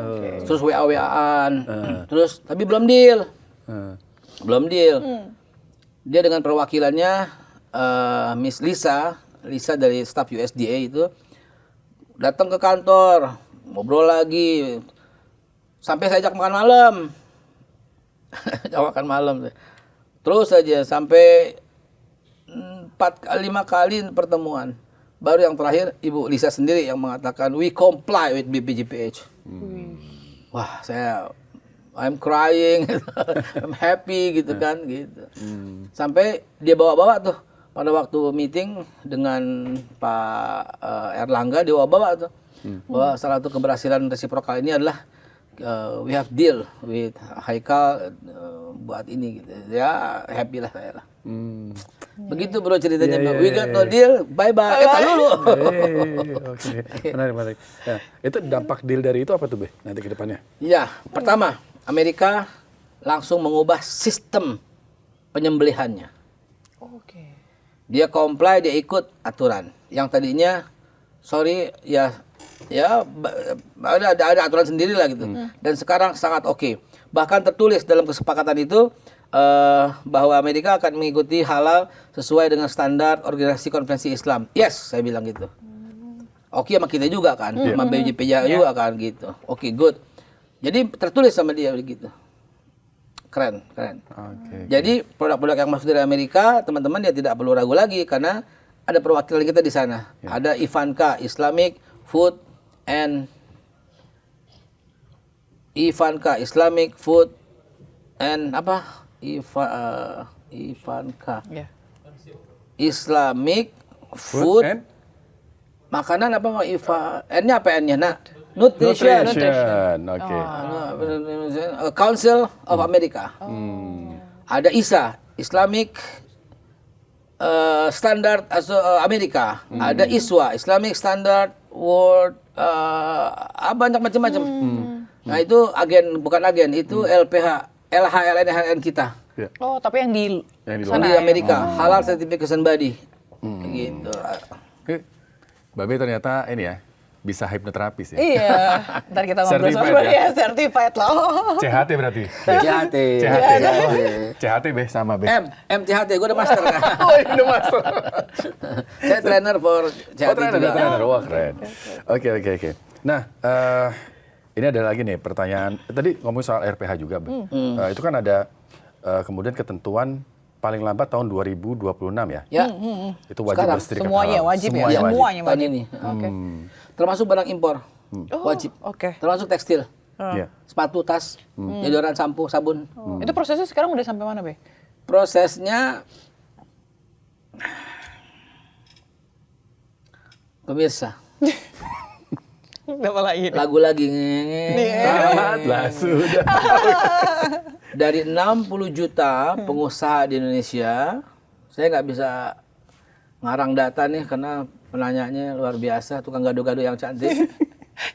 Terus WA-WA-an. Terus tapi belum deal. Belum deal. Dia dengan perwakilannya Miss Lisa dari staf USDA itu datang ke kantor, ngobrol lagi. Sampai saya ajak makan malam. makan malam. Terus saja sampai 4-5 kali pertemuan. Baru yang terakhir Ibu Lisa sendiri yang mengatakan we comply with BPJPH. Wah, I'm crying, I'm happy gitu kan gitu. Sampai dia bawa-bawa tuh pada waktu meeting dengan Pak Erlangga, dia bawa-bawa tuh bahwa salah satu keberhasilan resiprokal ini adalah we have deal with Haikal buat ini gitu. Ya happy lah saya lah. Begitu bro ceritanya. We got no deal, bye-bye. Dulu. Oke, menarik. Nah, itu dampak deal dari itu apa tuh, Be? Nanti ke depannya? Ya, pertama, Amerika langsung mengubah sistem penyembelihannya. Oke. Dia comply, dia ikut aturan. Yang tadinya, sorry, ada aturan sendiri lah gitu. Dan sekarang sangat oke. Bahkan tertulis dalam kesepakatan itu, bahwa Amerika akan mengikuti halal sesuai dengan standar Organisasi Konferensi Islam. Yes, saya bilang gitu. Oke sama kita juga kan, sama BPJPH juga kan gitu. Oke, good. Jadi tertulis sama dia begitu. Keren. Oke. Jadi produk-produk yang masuk dari Amerika, teman-teman ya tidak perlu ragu lagi karena ada perwakilan kita di sana. Ada Ivanka, Islamic Food and apa? Ivanka. Ya. Islamic Food and makanan apa N-nya apa N-nya? Nah, Nutrition. Oke. Council of America. Ada ISA, Islamic Standard Amerika. Ada ISWA, Islamic Standard World, banyak macam-macam. Nah itu bukan agen, itu LPH, LHLN kita. Ya. Oh, tapi yang di Di Amerika, Halal Certification Body. Gitu. Babe ternyata ini ya, bisa hipnoterapis ya. Iya. Ntar kita ngobrol Certified sama ya? certified loh. CHT berarti. CHT. CHT Be sama Be. MCHT, gue udah master kan. Oh, ini udah masuk. Saya trainer for CHT juga. Trainer. Wah, keren. Oke. Nah, ini ada lagi nih pertanyaan. Tadi ngomong soal RPH juga, Be. Itu kan ada kemudian ketentuan paling lambat tahun 2026 ya. Ya. Itu wajib Sekarang, berserikat Semuanya halal. wajib ya? Semuanya wajib. Semuanya Tahun wajib. ini. Oke. Termasuk barang impor. Wajib. Oke. Termasuk tekstil. Iya. Sepatu, tas, deodoran, sampo, sabun. Itu prosesnya sekarang udah sampai mana, Be? Prosesnya pemirsa, Apa lagi? lagu lagi Tamatlah sudah. dari 60 juta pengusaha di Indonesia, saya nggak bisa ngarang data nih karena penanyanya luar biasa, tukang gado-gado yang cantik.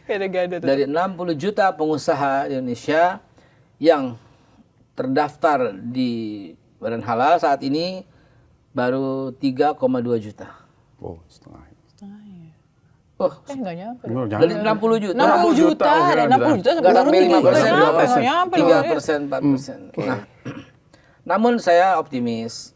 Gada-gada tuh. Dari 60 juta pengusaha di Indonesia yang terdaftar di Badan Halal saat ini baru 3,2 juta. Oh, setengah. Oh, Nggak nyampe. dari 60 juta. 60 juta, ada 60 juta Nggak sampai 5%, 2%. 3%, 4%. Nah, namun saya optimis.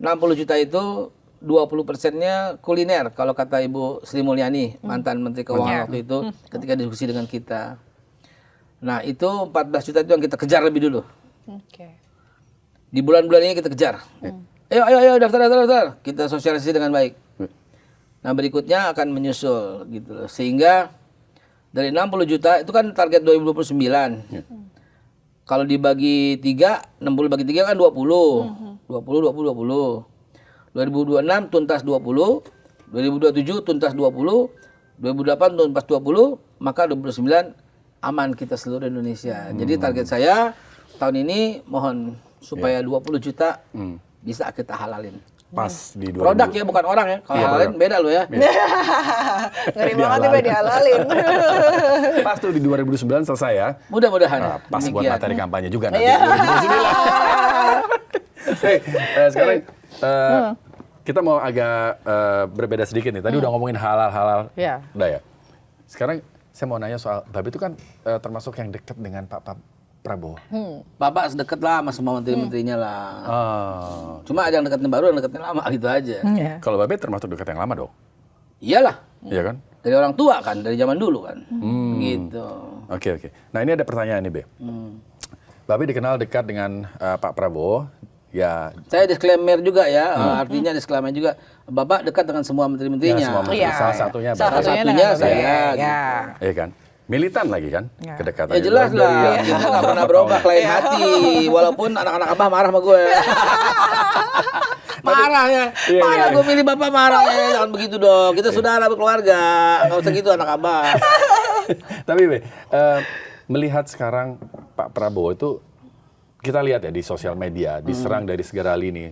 60 juta itu 20%-nya kuliner kalau kata Ibu Sri Mulyani, mantan Menteri Keuangan waktu itu ketika diskusi dengan kita. Nah, itu 14 juta itu yang kita kejar lebih dulu. Oke. Di bulan-bulan ini kita kejar. Ayo daftar. Kita sosialisasi dengan baik. Nah, berikutnya akan menyusul gitu loh. Sehingga dari 60 juta itu kan target 2029. Kalau dibagi 3, 60 bagi 3 kan 20. 20. 2026 tuntas 20, 2027 tuntas 20, 2028 tuntas 20, maka 2029 aman kita seluruh Indonesia. Jadi target saya tahun ini mohon supaya 20 juta bisa kita halalin. Pas di 2000. Produk ya, bukan orang ya. Kalau halalin beda loh ya. Ngeri banget tiba dihalalin. Pas tuh di 2009 selesai ya. Mudah-mudahan. Nah, pas buat demikian. materi kampanye juga nanti 2029. Sekarang kita mau agak berbeda sedikit nih. Tadi udah ngomongin halal. Iya. Udah ya. Sekarang saya mau nanya soal Babe itu kan termasuk yang dekat dengan Pak Prabowo. Bapak sedekat lah sama semua menteri-menterinya lah. Oh. Cuma ada yang dekatnya baru, yang dekatnya lama gitu aja. Iya. Kalau Babe termasuk dekat yang lama dong. Iyalah. Iya kan? Dari orang tua kan, dari zaman dulu kan. Gitu. Oke. Nah ini ada pertanyaan nih, Be. Babe dikenal dekat dengan Pak Prabowo. Ya, Saya disclaimer juga ya, artinya disclaimer juga. Bapak dekat dengan semua menteri-menterinya. Ya, semua menteri. Iya. Salah satunya Salah Bapak. satunya Satunya dengan saya, Babe. gitu. Ya. Iya kan? Militan lagi kan? Ya. Kedekatannya. Ya jelas Dari- lah, kita nggak pernah berubah lain hati, walaupun anak-anak abah marah sama gue. Marah ya, Iya, marah iya. gue pilih bapak marah ya, jangan begitu dong. Kita saudara berkeluarga, nggak usah gitu anak abah. Tapi Be, melihat sekarang Pak Prabowo itu, kita lihat ya di sosial media, diserang dari segala lini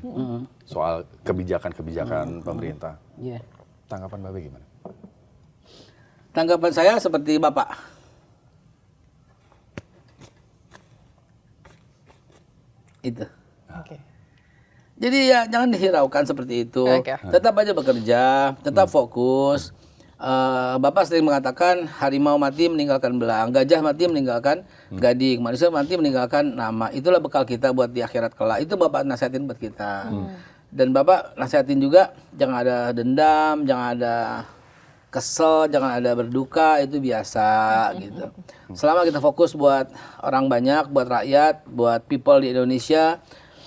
soal kebijakan-kebijakan pemerintah. Iya. Tanggapan Babe gimana? Tanggapan saya seperti bapak. Itu. Oke. Jadi ya jangan dihiraukan seperti itu. Oke. Tetap aja bekerja, tetap fokus. Bapak sering mengatakan harimau mati meninggalkan belang, gajah mati meninggalkan gading, manusia mati meninggalkan nama. Itulah bekal kita buat di akhirat kelak. Itu Bapak nasihatin buat kita. Dan Bapak nasihatin juga jangan ada dendam, jangan ada kesel, jangan ada berduka, itu biasa gitu. Selama kita fokus buat orang banyak, buat rakyat, buat people di Indonesia,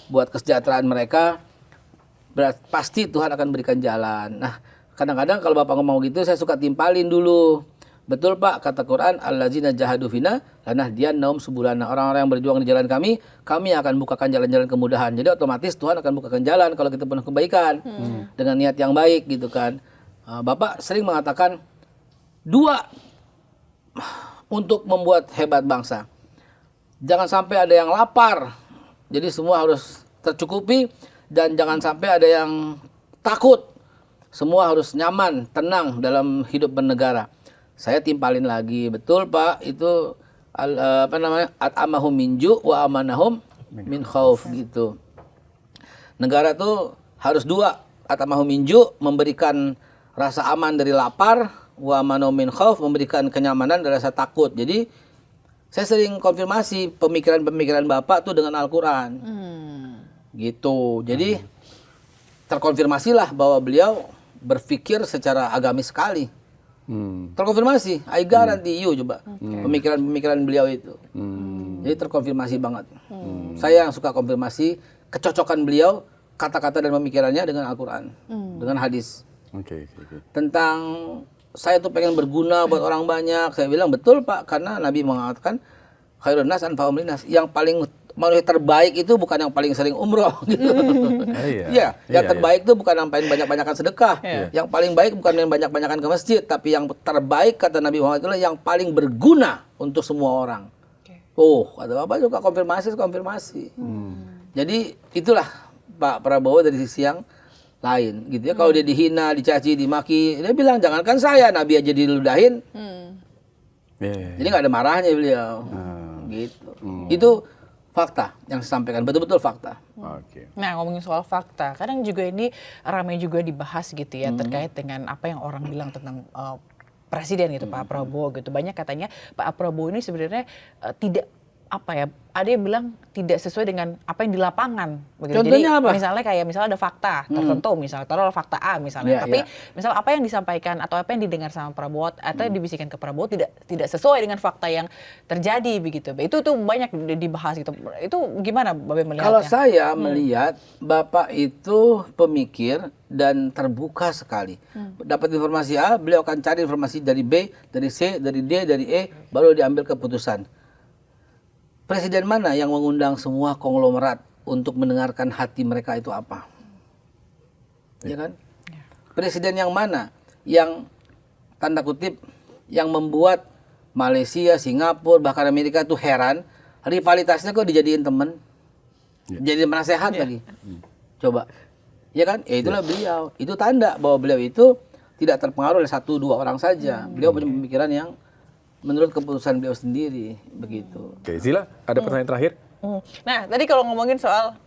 buat kesejahteraan mereka, pasti Tuhan akan berikan jalan. Nah, kadang-kadang kalau Bapak ngomong gitu, saya suka timpalin dulu. Betul Pak, kata Quran, allazina jahadu fina lanahdiyannahum subulana. Orang-orang yang berjuang di jalan kami akan bukakan jalan-jalan kemudahan. Jadi otomatis Tuhan akan bukakan jalan kalau kita penuh kebaikan dengan niat yang baik gitu kan. Bapak sering mengatakan 2 untuk membuat hebat bangsa. Jangan sampai ada yang lapar. Jadi semua harus tercukupi dan jangan sampai ada yang takut. Semua harus nyaman, tenang dalam hidup bernegara. Saya timpalin lagi, betul Pak, itu at'amahum min ju' wa amanahum min khauf gitu. Negara tuh harus 2, at'amahum min ju', memberikan rasa aman dari lapar, wa amanahum min khauf, memberikan kenyamanan dari rasa takut. Jadi saya sering konfirmasi pemikiran-pemikiran Bapak tuh dengan Al-Qur'an. Gitu. Jadi terkonfirmasilah bahwa beliau berpikir secara agamis sekali. Terkonfirmasi, I guarantee you coba pemikiran-pemikiran beliau itu. Jadi terkonfirmasi banget. Saya yang suka konfirmasi kecocokan beliau, kata-kata dan pemikirannya dengan Al-Qur'an, dengan hadis. Oke. Tentang saya tuh pengen berguna buat orang banyak. Saya bilang betul Pak, karena Nabi mengatakan khairun nas anfa'uhum linnas. Yang paling manusia terbaik itu bukan yang paling sering umroh gitu. Iya, yang terbaik itu bukan yang paling banyak-banyakan sedekah. Yang paling baik bukan yang banyak-banyakan ke masjid, tapi yang terbaik kata Nabi Muhammad itulah yang paling berguna untuk semua orang. Kata Bapak juga konfirmasi. Jadi itulah Pak Prabowo dari sisi yang lain gitu ya. Kalau dia dihina, dicaci, dimaki, dia bilang jangankan saya, Nabi aja diludahin. Jadi nggak ada marahnya beliau. Gitu. Itu fakta yang disampaikan, betul-betul fakta. Oke. Nah, ngomongin soal fakta, kadang juga ini ramai juga dibahas gitu ya, terkait dengan apa yang orang bilang tentang presiden gitu, Pak Prabowo gitu. Banyak katanya Pak Prabowo ini sebenarnya tidak ada yang bilang tidak sesuai dengan apa yang di lapangan. Begitu. Contohnya jadi, apa? Misalnya ada fakta tertentu, misalnya taruhlah fakta A misalnya, tapi misal apa yang disampaikan atau apa yang didengar sama Prabowo atau yang dibisikkan ke Prabowo tidak sesuai dengan fakta yang terjadi begitu. Itu tuh banyak dibahas gitu. Itu gimana Babe melihatnya? Kalau saya melihat Bapak itu pemikir dan terbuka sekali. Dapat informasi A, beliau akan cari informasi dari B, dari C, dari D, dari E, baru diambil keputusan. Presiden mana yang mengundang semua konglomerat untuk mendengarkan hati mereka itu apa? Ya kan? Presiden yang mana yang tanda kutip yang membuat Malaysia, Singapura, bahkan Amerika itu heran, rivalitasnya kok dijadiin teman? Jadi penasehat lagi. Coba. Ya kan? Itulah beliau. Itu tanda bahwa beliau itu tidak terpengaruh oleh 1-2 orang saja. Beliau punya pemikiran yang menurut keputusan beliau sendiri, begitu. Oke, Zila, ada pertanyaan terakhir? Nah, tadi kalau ngomongin soal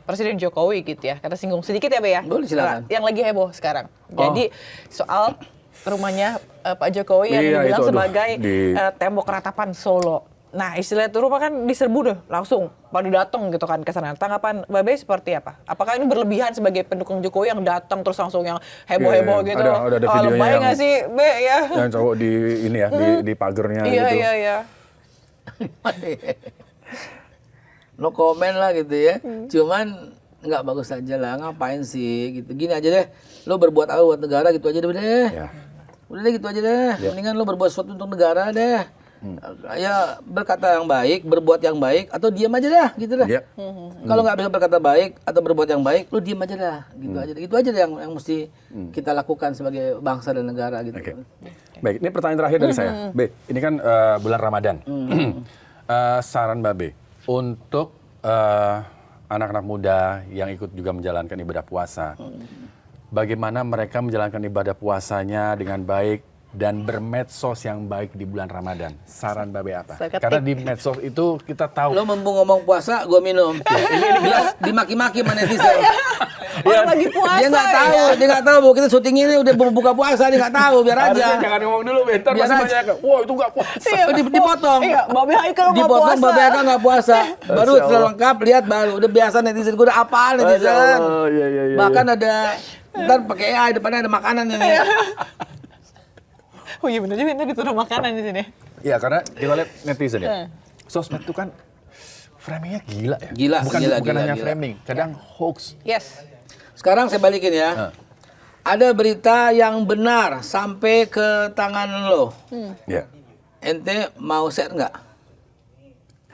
Presiden Jokowi gitu ya, kata singgung sedikit ya, Be ya. Boleh, silakan. Yang lagi heboh sekarang. Jadi soal rumahnya Pak Jokowi yang dibilang sebagai tembok ratapan Solo. Nah, istilah itu rumah kan diserbu deh langsung pada datang gitu kan ke sana. Tanggapan Babe seperti apa? Apakah ini berlebihan sebagai pendukung Jokowi yang datang terus langsung yang heboh-heboh gitu? Ada videonya lebay nggak sih, Be ya? Yang cowok di ini ya, di pagernya Iya, gitu. iya. No comment lah gitu ya. Cuman nggak bagus aja lah, ngapain sih gitu. Gini aja deh, lo berbuat apa buat negara gitu aja deh. Ya. Udah deh gitu aja deh. Mendingan lo berbuat sesuatu untuk negara deh. Ya berkata yang baik, berbuat yang baik, atau diam aja dah gitu dah. Ya. Kalau nggak bisa berkata baik atau berbuat yang baik, lo diam aja dah. Gitu aja deh yang mesti kita lakukan sebagai bangsa dan negara gitu. Oke. Baik, ini pertanyaan terakhir dari saya. B, ini kan bulan Ramadan. Saran Mbak B untuk anak-anak muda yang ikut juga menjalankan ibadah puasa. Bagaimana mereka menjalankan ibadah puasanya dengan baik dan bermedsos yang baik di bulan Ramadan? Saran Mbak B apa? Saya ketik. Karena di medsos itu kita tahu. Lo mumpung ngomong puasa, gue minum. Ini bias dimaki-maki sama netizen. Orang lagi puasa. Dia nggak tahu bahwa kita syuting ini udah buka puasa, dia nggak tahu, biar aja. Harusnya jangan ngomong dulu, bentar Biar masih aja. banyak. Wah, itu nggak puasa. Dipotong. Iya, Mbak Haikal nggak Dipotong, puasa. Mbak Beka nggak puasa. Baru Masya setelah Allah. lengkap, lihat baru. Udah biasa netizen, gue udah apal Masya netizen. Allah, iya, iya, iya. Bahkan ada, ntar pakai AI, depannya ada makanan ini. Oh iya bener juga, nanti dituduh makanan di sini. Iya, karena kita lihat netizen ya. Sosmed itu kan framingnya gila ya. Gila, bukan gila, hanya gila. framing, kadang hoax. Yes. Sekarang saya balikin ya. Ada berita yang benar sampai ke tangan lo. Ya. Ente mau share nggak?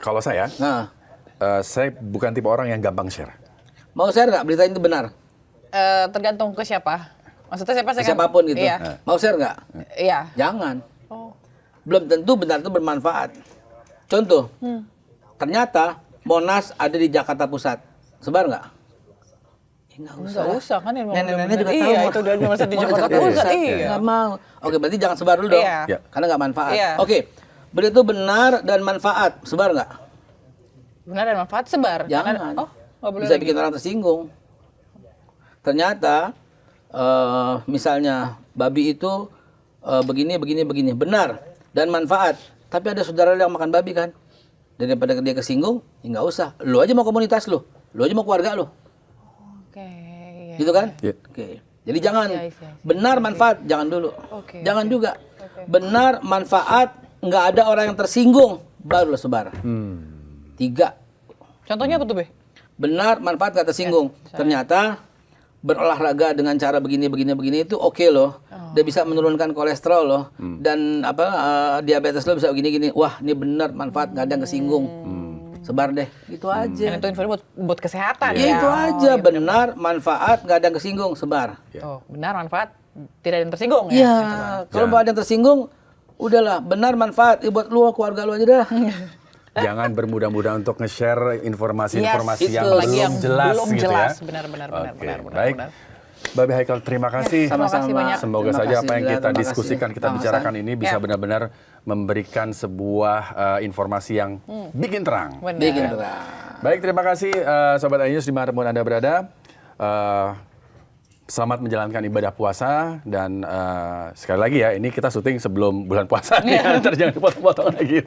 Kalau saya, Nah, saya bukan tipe orang yang gampang share. mau share nggak berita itu benar? Tergantung ke siapa. Maksudnya siapa? Siapapun gitu. Iya. Mau share nggak? Iya. Jangan. Oh. Belum tentu benar itu bermanfaat. Contoh, ternyata Monas ada di Jakarta Pusat. Sebar nggak? Ya, nggak usah. Nggak usah kan yang Nenek-nenek juga tahu. Iya, itu udah masa di Jakarta Pusat. Iya. Nggak mau. Oke, berarti jangan sebar dulu dong. Iya. Ya. Karena nggak manfaat. Iya. Oke, berita itu benar dan manfaat. Sebar nggak? Benar dan manfaat sebar. Jangan. Oh, nggak boleh Bisa lagi. bikin orang tersinggung. Ternyata, misalnya babi itu begini, benar dan manfaat. Tapi ada saudara yang makan babi kan. Daripada dia kesinggung, ya nggak usah. Lu aja mau komunitas lu aja mau keluarga lu. Oke. Iya. Gitu kan? Iya. Oke. Jadi jangan Iya, iya. benar manfaat, jangan dulu. Oke, Jangan juga. Benar manfaat, nggak ada orang yang tersinggung, baru lo sebar. 3. Contohnya apa tuh, Be? Benar manfaat nggak tersinggung. Ternyata berolahraga dengan cara begini itu oke loh. Dia bisa menurunkan kolesterol loh. Dan diabetes lo bisa begini. Wah, ini benar manfaat, nggak ada yang kesinggung. Sebar deh. Gitu aja. Dan itu info buat kesehatan Ya ya. itu aja, benar manfaat, nggak ada yang kesinggung, sebar. Oh, benar manfaat, tidak ada yang tersinggung ya. Iya, kalau nggak ada yang tersinggung, udahlah, benar manfaat, buat lu keluarga lu aja dah. Jangan bermudah-mudah untuk nge-share informasi-informasi Yes, yang itu. belum Lagi yang jelas belum gitu jelas. ya. Benar. Oke, baik. Mbak B. Haikal, terima kasih. Terima kasih banyak. Semoga Terima saja kasih, apa yang Dilan. kita Terima diskusikan, kasih. kita bicarakan ini bisa Ya. benar-benar memberikan sebuah informasi yang bikin terang. Benar. Bikin terang. Baik, terima kasih Sobat iNews dimanapun Anda berada. Selamat menjalankan ibadah puasa dan sekali lagi ya, ini kita syuting sebelum bulan puasa nih, ntar jangan dipotong-potong lagi.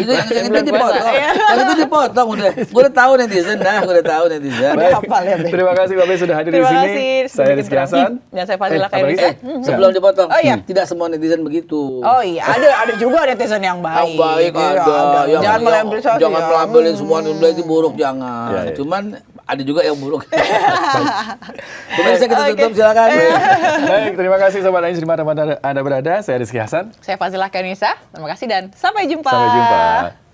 Itu yang itu Bulan puasa, dipotong. iya. Yang itu dipotong udah. Gue udah tahu netizen dah, Baik, hafal ya, Be. terima kasih Mbak B sudah hadir di Terima sini. kasih. Saya Rizky Hasan. Dan saya Fazila apa lagi? Khairunisa. Sebelum dipotong. Oh, iya. Tidak semua netizen begitu. Oh iya, ada juga netizen yang baik. Yang baik Iya, ada. Jangan melabeli Jangan melabelin semua nilai itu buruk, jangan. Iya, iya. Cuman ada juga yang buruk. Pemirsa kita tutup, silakan. Baik, terima kasih Sobat iNews dimanapun Anda berada. Saya Rizky Hasan. Saya Fazila Khairunisa. Terima kasih dan sampai jumpa. Sampai jumpa.